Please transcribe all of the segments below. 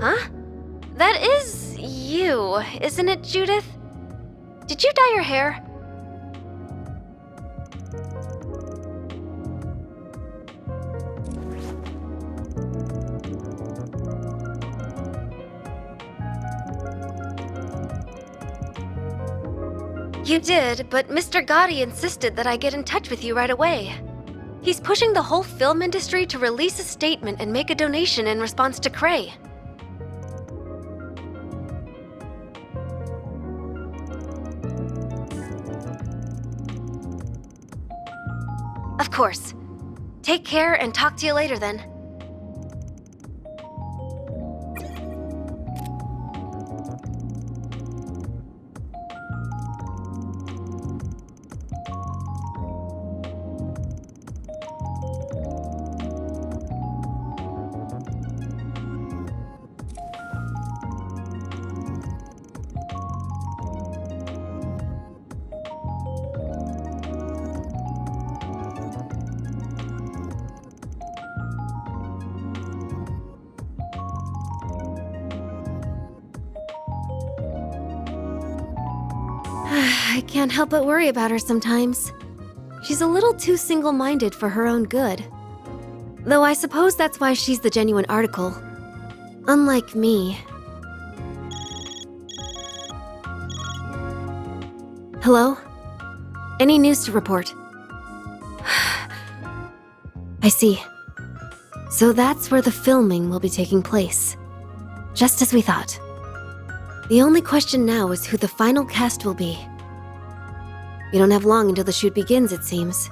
Huh? That is you, isn't it, Judith? Did you dye your hair? You did, but Mr. Gotti insisted that I get in touch with you right away. He's pushing the whole film industry to release a statement and make a donation in response to Cray. Of course. Take care and talk to you later then. I can't help but worry about her sometimes. She's a little too single-minded for her own good. Though I suppose that's why she's the genuine article. Unlike me. Hello? Any news to report? I see. So that's where the filming will be taking place. Just as we thought. The only question now is who the final cast will be. We don't have long until the shoot begins, it seems.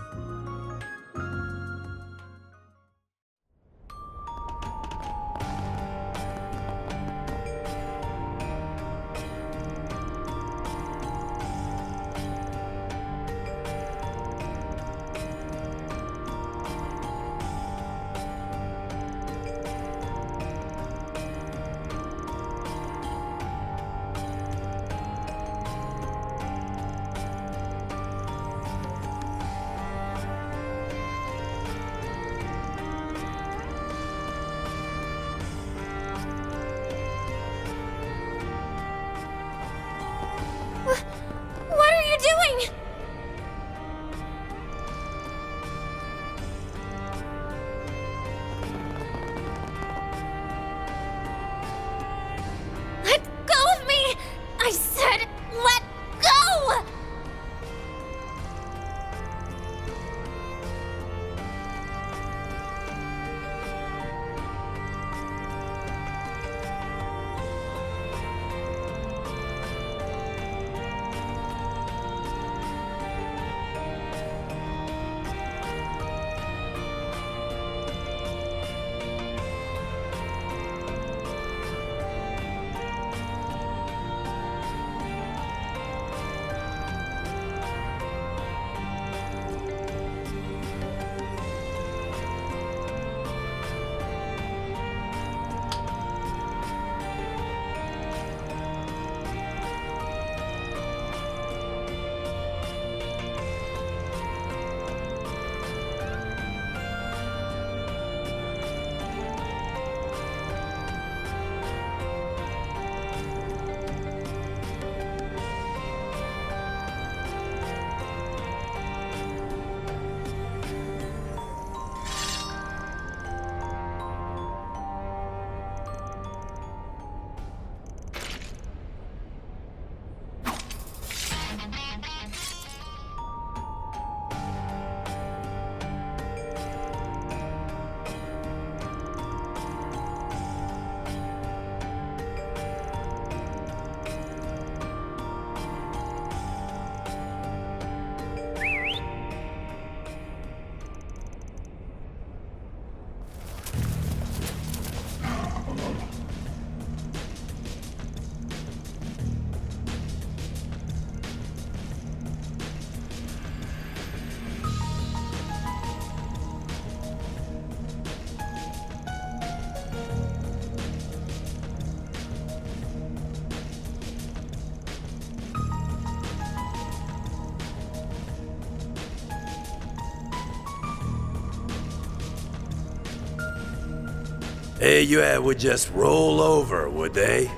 Heiyue would just roll over, would they?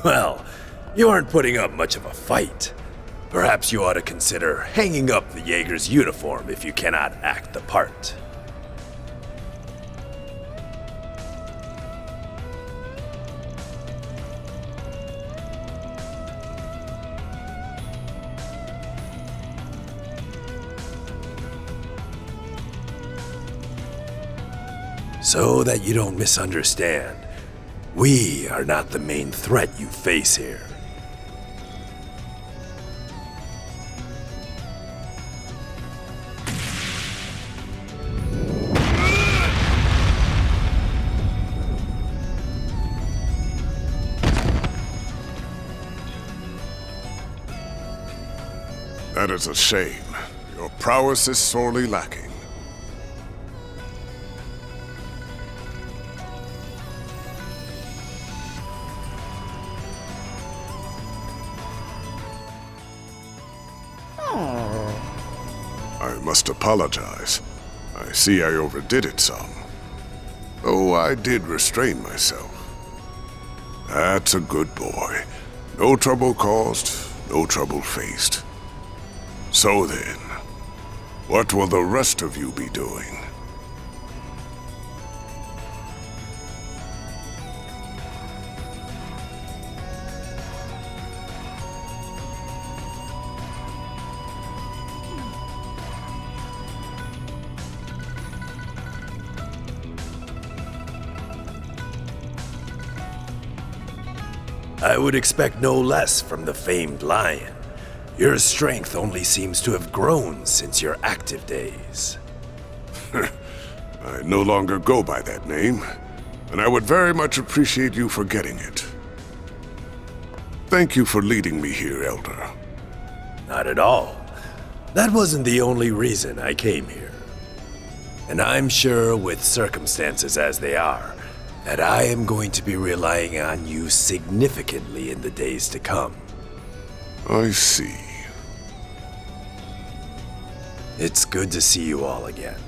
Well, you aren't putting up much of a fight. Perhaps you ought to consider hanging up the Jaeger's uniform if you cannot act the part. So that you don't misunderstand, we are not the main threat you face here. That is a shame. Your prowess is sorely lacking. I must apologize. I see I overdid it some. Though I did restrain myself. That's a good boy. No trouble caused, no trouble faced. So then, what will the rest of you be doing? I would expect no less from the famed lion. Your strength only seems to have grown since your active days. I no longer go by that name, and I would very much appreciate you forgetting it. Thank you for leading me here, Elder. Not at all. That wasn't the only reason I came here. And I'm sure, with circumstances as they are, that I am going to be relying on you significantly in the days to come. I see. It's good to see you all again.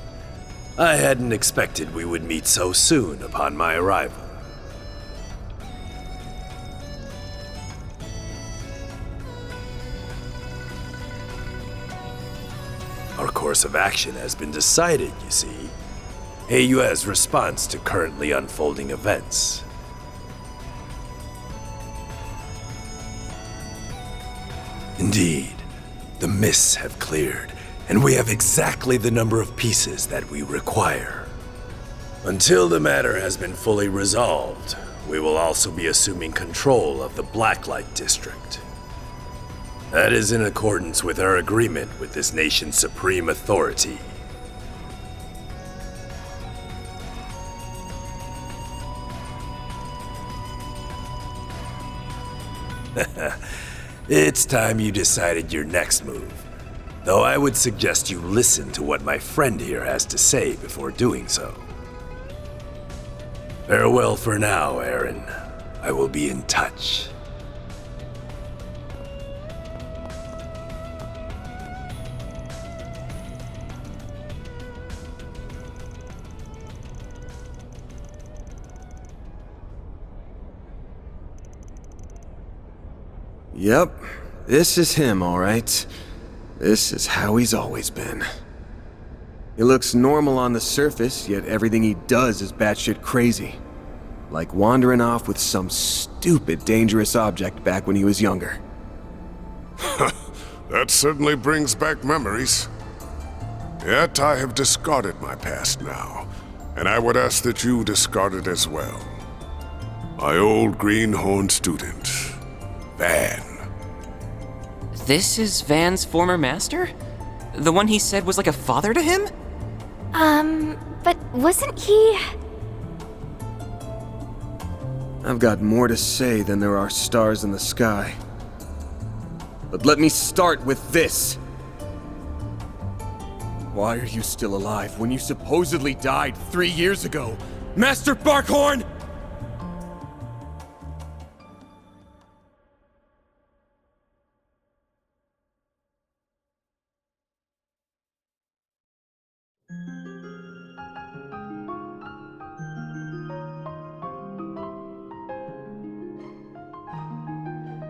I hadn't expected we would meet so soon upon my arrival. Our course of action has been decided, you see. Heiyue's response to currently unfolding events. Indeed, the mists have cleared, and we have exactly the number of pieces that we require. Until the matter has been fully resolved, we will also be assuming control of the Blacklight District. That is in accordance with our agreement with this nation's supreme authority. It's time you decided your next move. Though I would suggest you listen to what my friend here has to say before doing so. Farewell for now, Aaron. I will be in touch. Yep, this is him, all right. This is how he's always been. He looks normal on the surface, yet everything he does is batshit crazy. Like wandering off with some stupid dangerous object back when he was younger. That certainly brings back memories. Yet I have discarded my past now, and I would ask that you discard it as well. My old greenhorn student, Van. This is Van's former master? The one he said was like a father to him? But wasn't he... I've got more to say than there are stars in the sky. But let me start with this. Why are you still alive when you supposedly died 3 years ago? Master Barkhorn!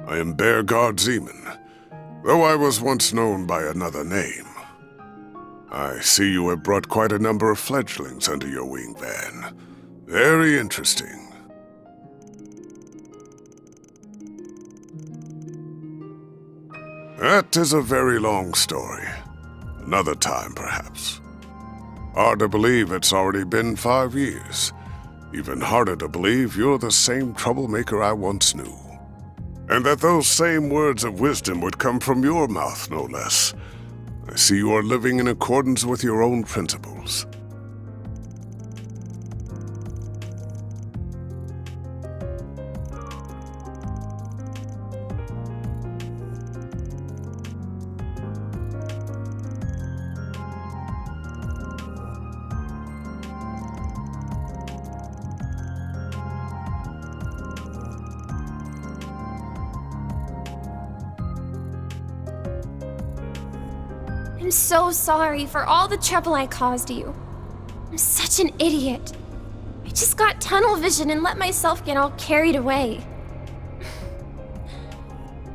I am RpgxEmily, though I was once known by another name. I see you have brought quite a number of fledglings under your wing, Van. Very interesting. That is a very long story. Another time, perhaps. Hard to believe it's already been 5 years. Even harder to believe you're the same troublemaker I once knew. And that those same words of wisdom would come from your mouth, no less. I see you are living in accordance with your own principles. I'm so sorry for all the trouble I caused you. I'm such an idiot. I just got tunnel vision and let myself get all carried away.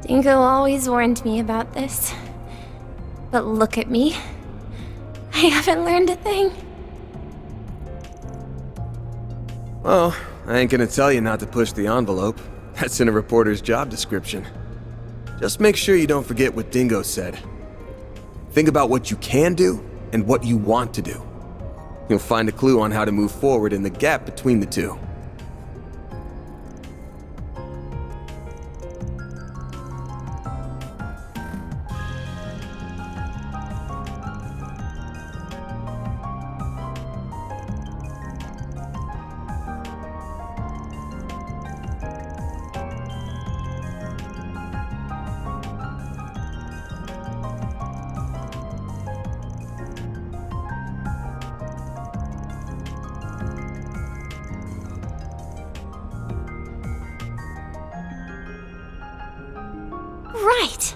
Dingo always warned me about this. But look at me. I haven't learned a thing. Well, I ain't gonna tell you not to push the envelope. That's in a reporter's job description. Just make sure you don't forget what Dingo said. Think about what you can do and what you want to do. You'll find a clue on how to move forward in the gap between the two. Right!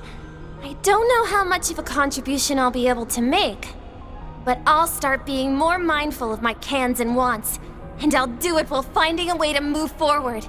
I don't know how much of a contribution I'll be able to make, but I'll start being more mindful of my cans and wants, and I'll do it while finding a way to move forward.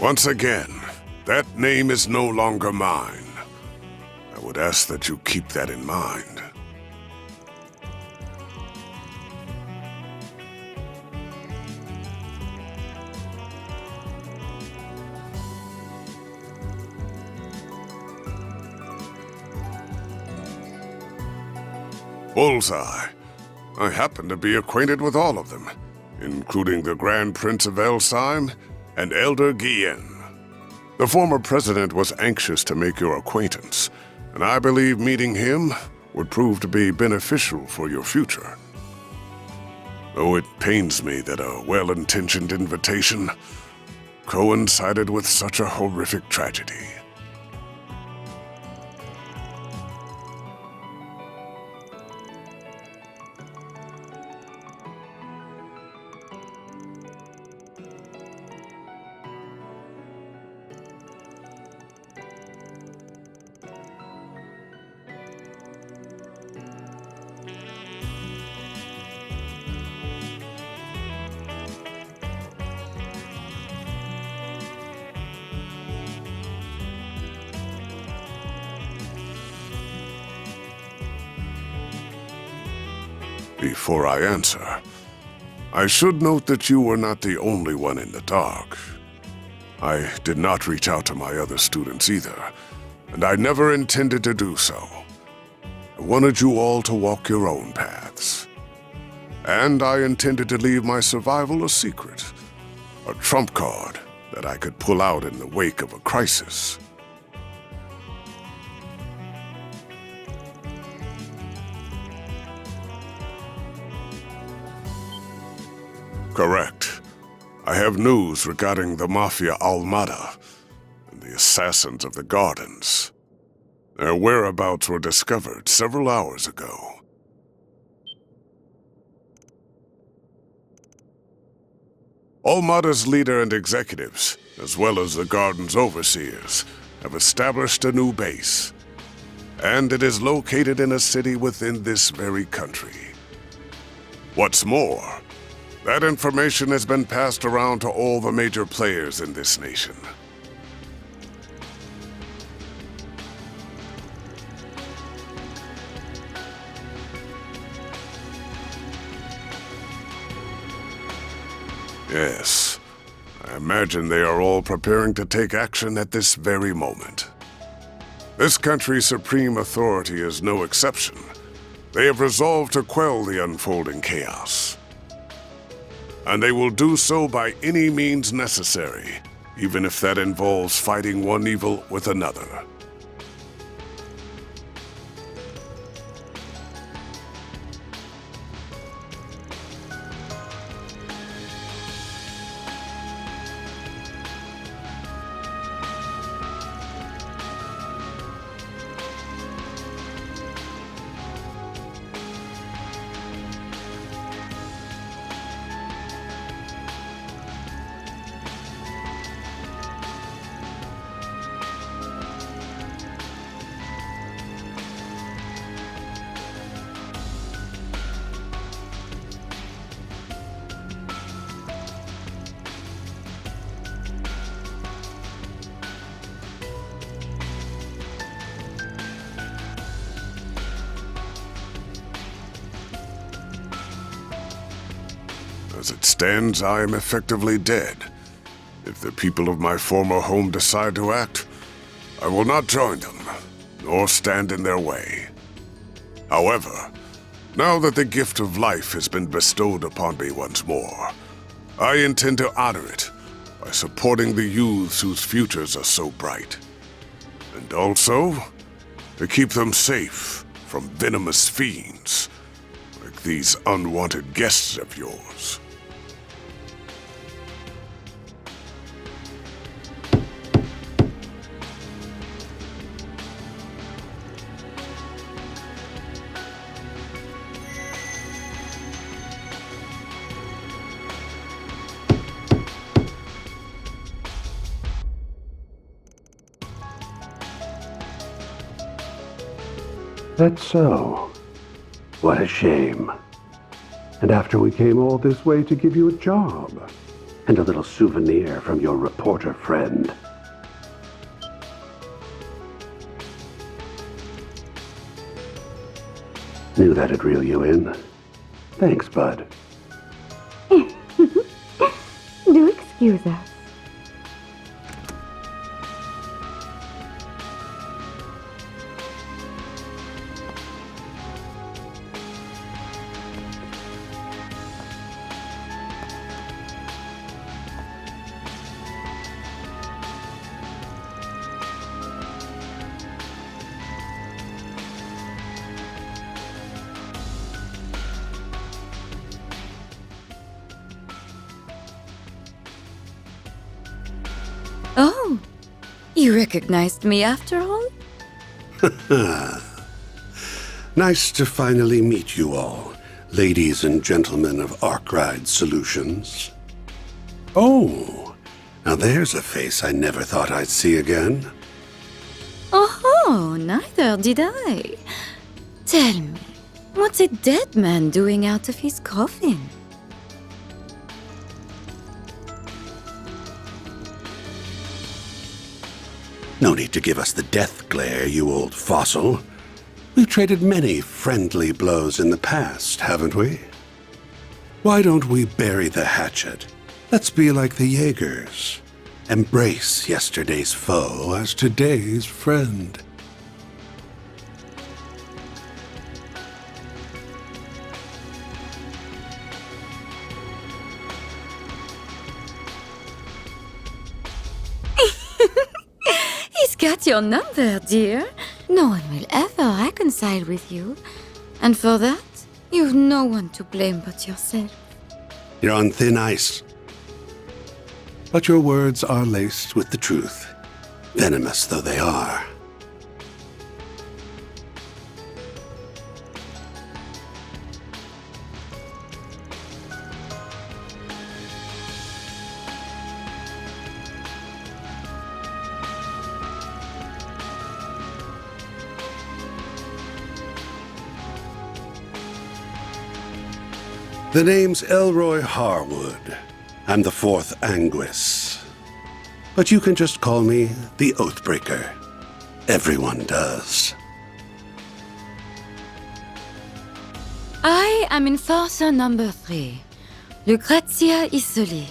Once again, that name is no longer mine. I would ask that you keep that in mind. Bullseye. I happen to be acquainted with all of them, including the Grand Prince of Elsyme and Elder Guillen. The former president was anxious to make your acquaintance, and I believe meeting him would prove to be beneficial for your future. Though it pains me that a well-intentioned invitation coincided with such a horrific tragedy. Before I answer, I should note that you were not the only one in the dark. I did not reach out to my other students either, and I never intended to do so. I wanted you all to walk your own paths. And I intended to leave my survival a secret, a trump card that I could pull out in the wake of a crisis. Correct. I have news regarding the Mafia Almada and the assassins of the Gardens. Their whereabouts were discovered several hours ago. Almada's leader and executives, as well as the Garden's overseers, have established a new base. And it is located in a city within this very country. What's more, that information has been passed around to all the major players in this nation. Yes, I imagine they are all preparing to take action at this very moment. This country's supreme authority is no exception. They have resolved to quell the unfolding chaos. And they will do so by any means necessary, even if that involves fighting one evil with another. As it stands, I am effectively dead. If the people of my former home decide to act, I will not join them, nor stand in their way. However, now that the gift of life has been bestowed upon me once more, I intend to honor it by supporting the youths whose futures are so bright. And also, to keep them safe from venomous fiends, like these unwanted guests of yours. That's so. What a shame. And after we came all this way to give you a job, and a little souvenir from your reporter friend. Knew that'd reel you in. Thanks, bud. Do excuse us. Oh, you recognized me after all? Nice to finally meet you all, ladies and gentlemen of Arkride Solutions. Oh, now there's a face I never thought I'd see again. Oh, neither did I. Tell me, what's a dead man doing out of his coffin? No need to give us the death glare, you old fossil. We've traded many friendly blows in the past, haven't we? Why don't we bury the hatchet? Let's be like the Jaegers. Embrace yesterday's foe as today's friend. He's got your number, dear. No one will ever reconcile with you. And for that, you've no one to blame but yourself. You're on thin ice. But your words are laced with the truth, venomous though they are. The name's Elroy Harwood. I'm the fourth Anguis. But you can just call me the Oathbreaker. Everyone does. I am Enforcer number 3, Lucrezia Isoli.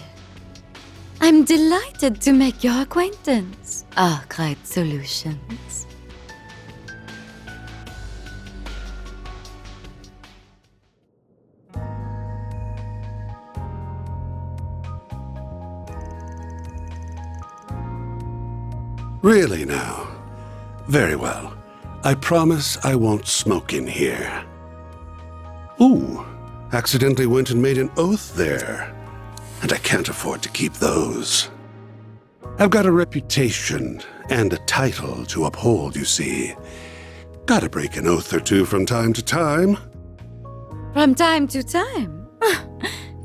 I'm delighted to make your acquaintance, Arkride Solutions. Really now? Very well. I promise I won't smoke in here. Ooh, accidentally went and made an oath there. And I can't afford to keep those. I've got a reputation and a title to uphold, you see. Gotta break an oath or two from time to time. From time to time?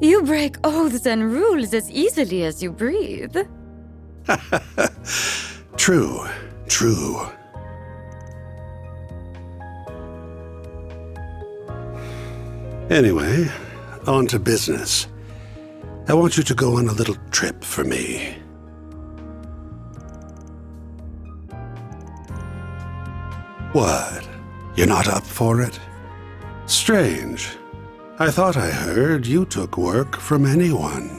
You break oaths and rules as easily as you breathe. True, true. Anyway, on to business. I want you to go on a little trip for me. What? You're not up for it? Strange. I thought I heard you took work from anyone.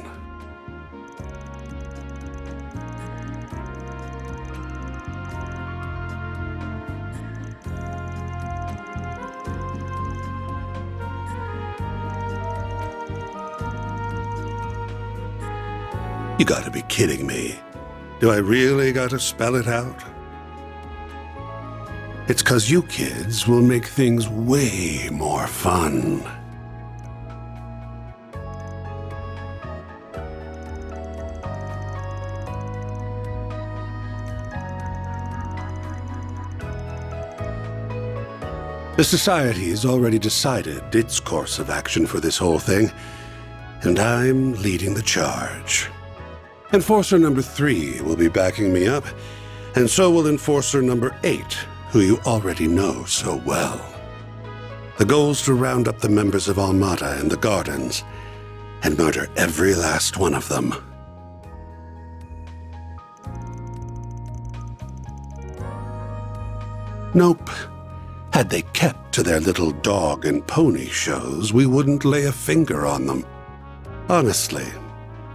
You gotta be kidding me. Do I really gotta spell it out? It's 'cause you kids will make things way more fun. The Society's already decided its course of action for this whole thing, and I'm leading the charge. Enforcer number 3 will be backing me up, and so will Enforcer number 8, who you already know so well. The goal's to round up the members of Almada and the Gardens, and murder every last one of them. Nope. Had they kept to their little dog and pony shows, we wouldn't lay a finger on them. Honestly,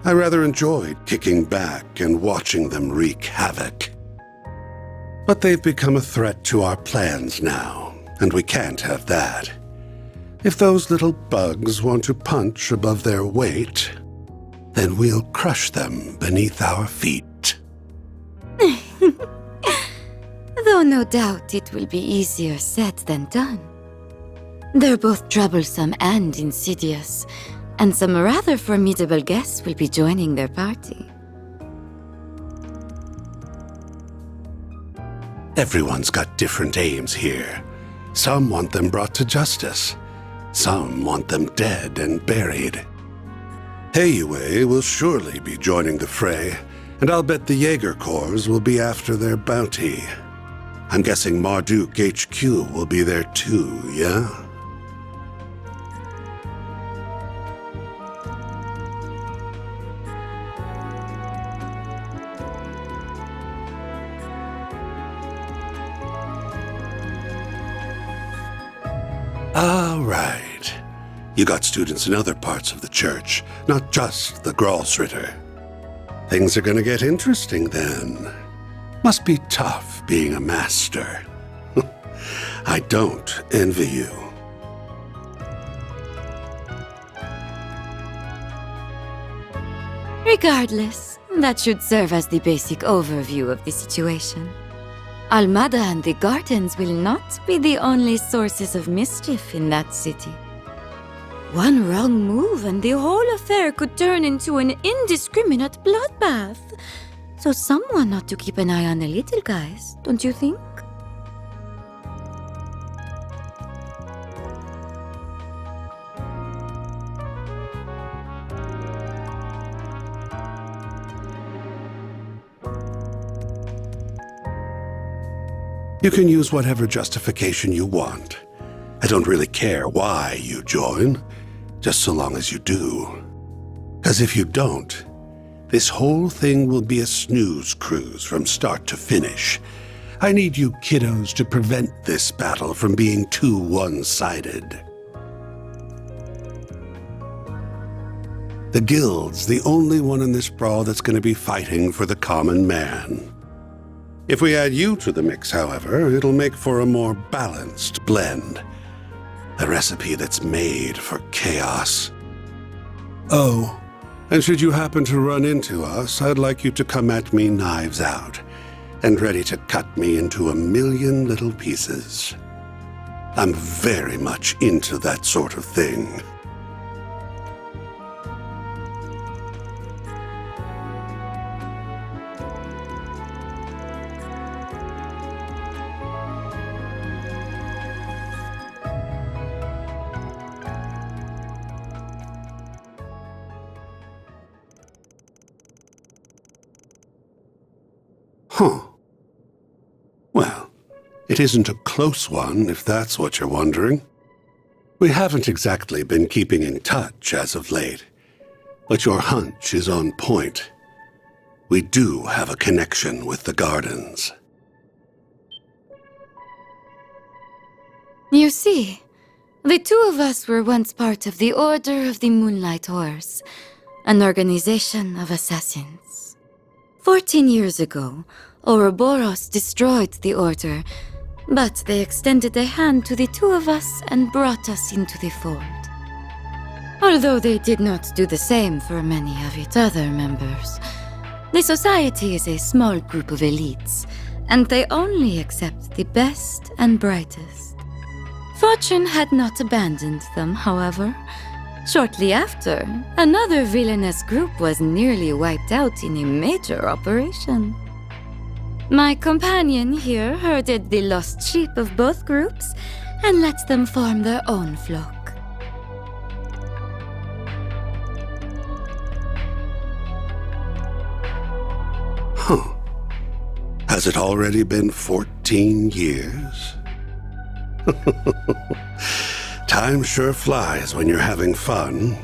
I rather enjoyed kicking back and watching them wreak havoc. But they've become a threat to our plans now, and we can't have that. If those little bugs want to punch above their weight, then we'll crush them beneath our feet. Though no doubt it will be easier said than done. They're both troublesome and insidious, and some rather formidable guests will be joining their party. Everyone's got different aims here. Some want them brought to justice. Some want them dead and buried. Heiyue will surely be joining the fray, and I'll bet the Jaeger Corps will be after their bounty. I'm guessing Marduk HQ will be there too, yeah? Ah, right. You got students in other parts of the church, not just the Gralsritter. Things are gonna get interesting then. Must be tough being a master. I don't envy you. Regardless, that should serve as the basic overview of the situation. Almada and the gardens will not be the only sources of mischief in that city. One wrong move and the whole affair could turn into an indiscriminate bloodbath. So someone ought to keep an eye on the little guys, don't you think? You can use whatever justification you want. I don't really care why you join, just so long as you do. 'Cause if you don't, this whole thing will be a snooze cruise from start to finish. I need you kiddos to prevent this battle from being too one-sided. The Guild's the only one in this brawl that's going to be fighting for the common man. If we add you to the mix, however, it'll make for a more balanced blend. A recipe that's made for chaos. Oh, and should you happen to run into us, I'd like you to come at me knives out, and ready to cut me into a million little pieces. I'm very much into that sort of thing. Huh. Well, it isn't a close one, if that's what you're wondering. We haven't exactly been keeping in touch as of late, but your hunch is on point. We do have a connection with the gardens. You see, the two of us were once part of the Order of the Moonlight Horse, an organization of assassins. 14 years ago, Ouroboros destroyed the Order, but they extended a hand to the two of us and brought us into the fold. Although they did not do the same for many of its other members. The society is a small group of elites, and they only accept the best and brightest. Fortune had not abandoned them, however. Shortly after, another villainous group was nearly wiped out in a major operation. My companion here herded the lost sheep of both groups and let them form their own flock. Huh. Has it already been 14 years? Time sure flies when you're having fun,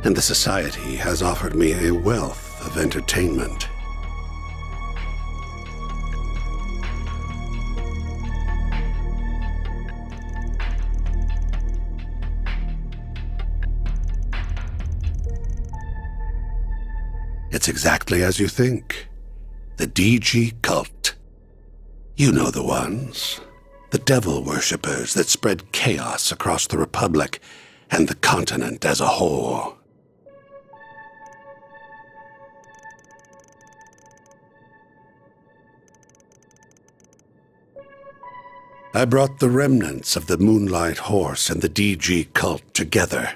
and the society has offered me a wealth of entertainment. It's exactly as you think. The DG cult. You know the ones. The devil worshippers that spread chaos across the Republic and the continent as a whole. I brought the remnants of the Moonlight Horse and the DG cult together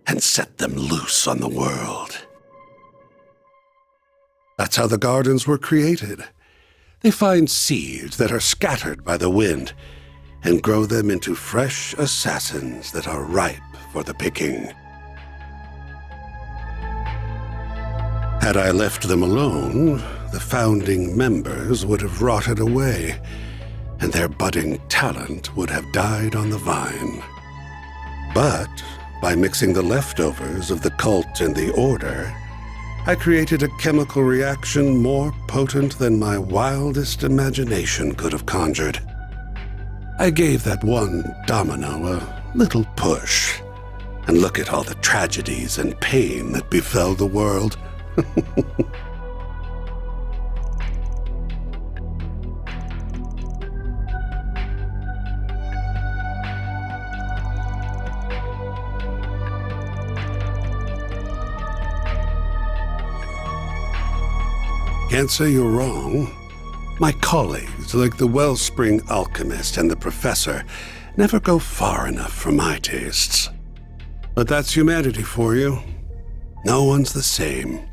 and set them loose on the world. That's how the gardens were created. They find seeds that are scattered by the wind and grow them into fresh assassins that are ripe for the picking. Had I left them alone, the founding members would have rotted away, and their budding talent would have died on the vine. But by mixing the leftovers of the cult and the order, I created a chemical reaction more potent than my wildest imagination could have conjured. I gave that one domino a little push. And look at all the tragedies and pain that befell the world. Can't say you're wrong. My colleagues, like the Wellspring Alchemist and the Professor, never go far enough for my tastes. But that's humanity for you. No one's the same.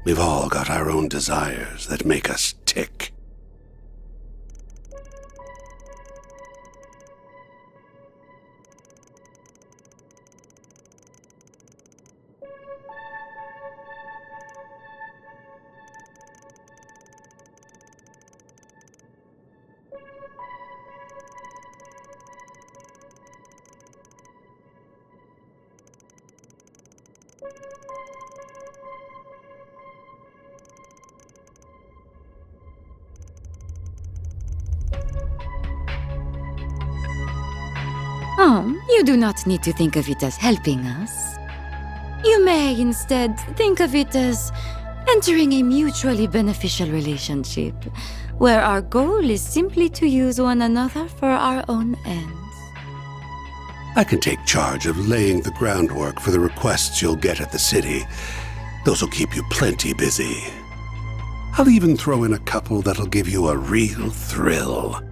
We've all got our own desires that make us tick. Oh, you do not need to think of it as helping us. You may instead think of it as entering a mutually beneficial relationship, where our goal is simply to use one another for our own ends. I can take charge of laying the groundwork for the requests you'll get at the city. Those will keep you plenty busy. I'll even throw in a couple that'll give you a real thrill.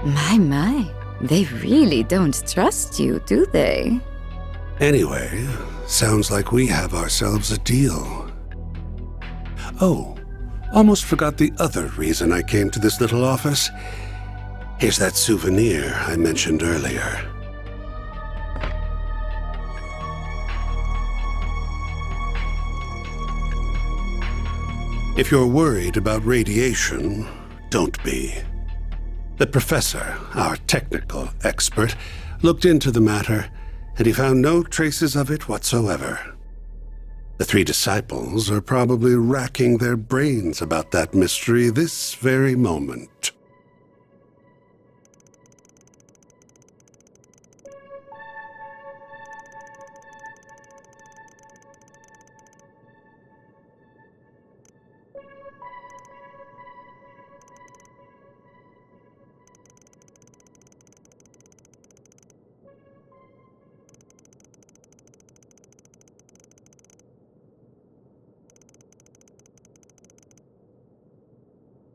My, they really don't trust you, do they? Anyway, sounds like we have ourselves a deal. Oh, almost forgot the other reason I came to this little office. Here's that souvenir I mentioned earlier. If you're worried about radiation, don't be. The professor, our technical expert, looked into the matter, and he found no traces of it whatsoever. The three disciples are probably racking their brains about that mystery this very moment.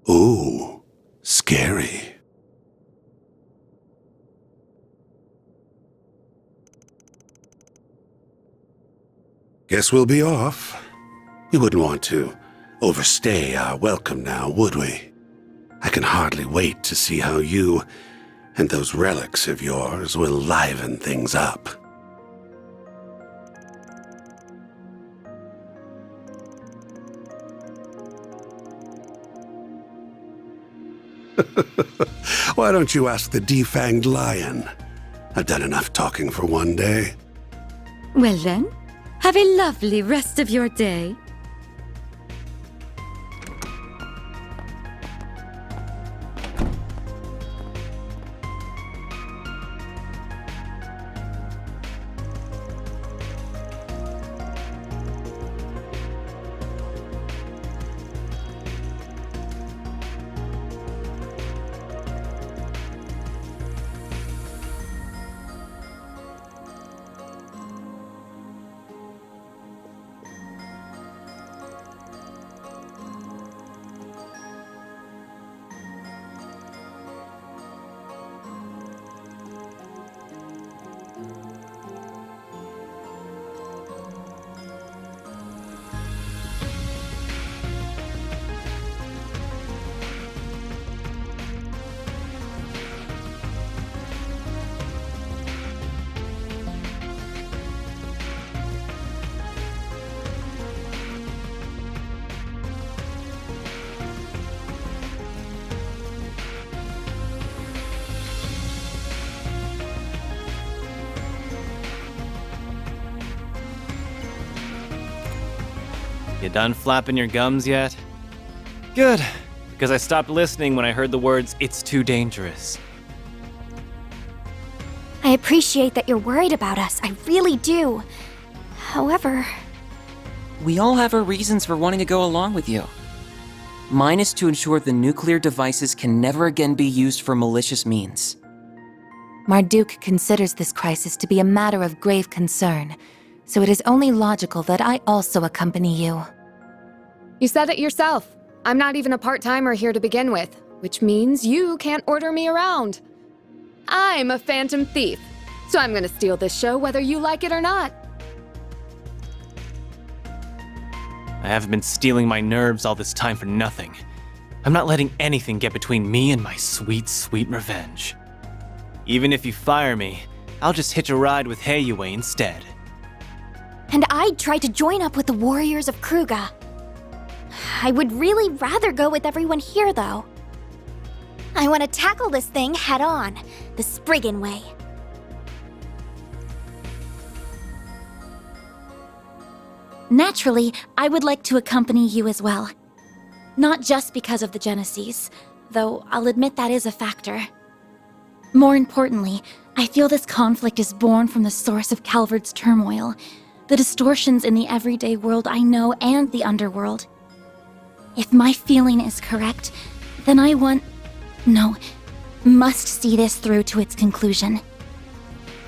Ooh, scary. Guess we'll be off. We wouldn't want to overstay our welcome now, would we? I can hardly wait to see how you and those relics of yours will liven things up. Why don't you ask the defanged lion? I've done enough talking for one day. Well then, have a lovely rest of your day. You done flapping your gums yet? Good. because I stopped listening when I heard the words, "It's too dangerous." I appreciate that you're worried about us, I really do. However... We all have our reasons for wanting to go along with you. Mine is to ensure the nuclear devices can never again be used for malicious means. Marduk considers this crisis to be a matter of grave concern, so it is only logical that I also accompany you. You said it yourself. I'm not even a part-timer here to begin with, which means you can't order me around. I'm a phantom thief, so I'm gonna steal this show whether you like it or not. I haven't been stealing my nerves all this time for nothing. I'm not letting anything get between me and my sweet, sweet revenge. Even if you fire me, I'll just hitch a ride with Heiyue instead. And I'd try to join up with the warriors of Kruga. I would really rather go with everyone here, though. I want to tackle this thing head on, the Spriggan way. Naturally, I would like to accompany you as well. Not just because of the Genesis, though I'll admit that is a factor. More importantly, I feel this conflict is born from the source of Calvard's turmoil, the distortions in the everyday world I know and the underworld. If my feeling is correct, then I must see this through to its conclusion.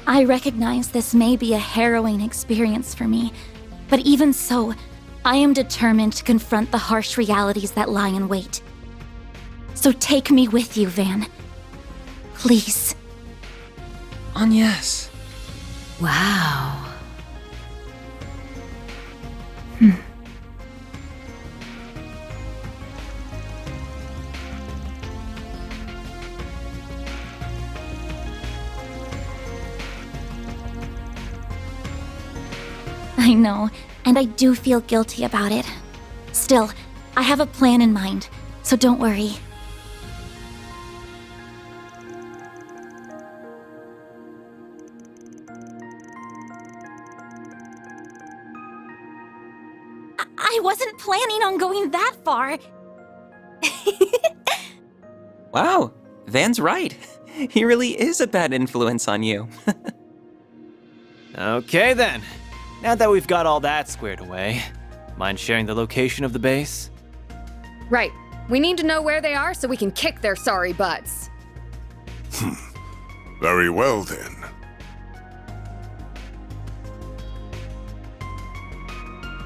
I recognize this may be a harrowing experience for me, but even so, I am determined to confront the harsh realities that lie in wait. So take me with you, Van. Please. Yes. Wow. I know, and I do feel guilty about it. Still, I have a plan in mind, so don't worry. I wasn't planning on going that far. Wow, Van's right. He really is a bad influence on you. Okay then. Now that we've got all that squared away, mind sharing the location of the base? Right. We need to know where they are so we can kick their sorry butts. Very well then.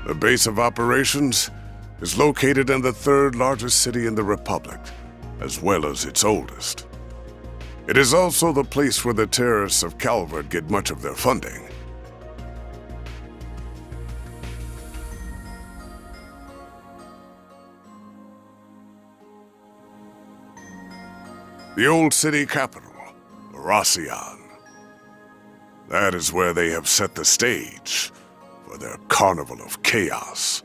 The base of operations is located in the third largest city in the Republic, as well as its oldest. It is also the place where the terrorists of Calvard get much of their funding. The old city capital, Rossion. That is where they have set the stage for their carnival of chaos.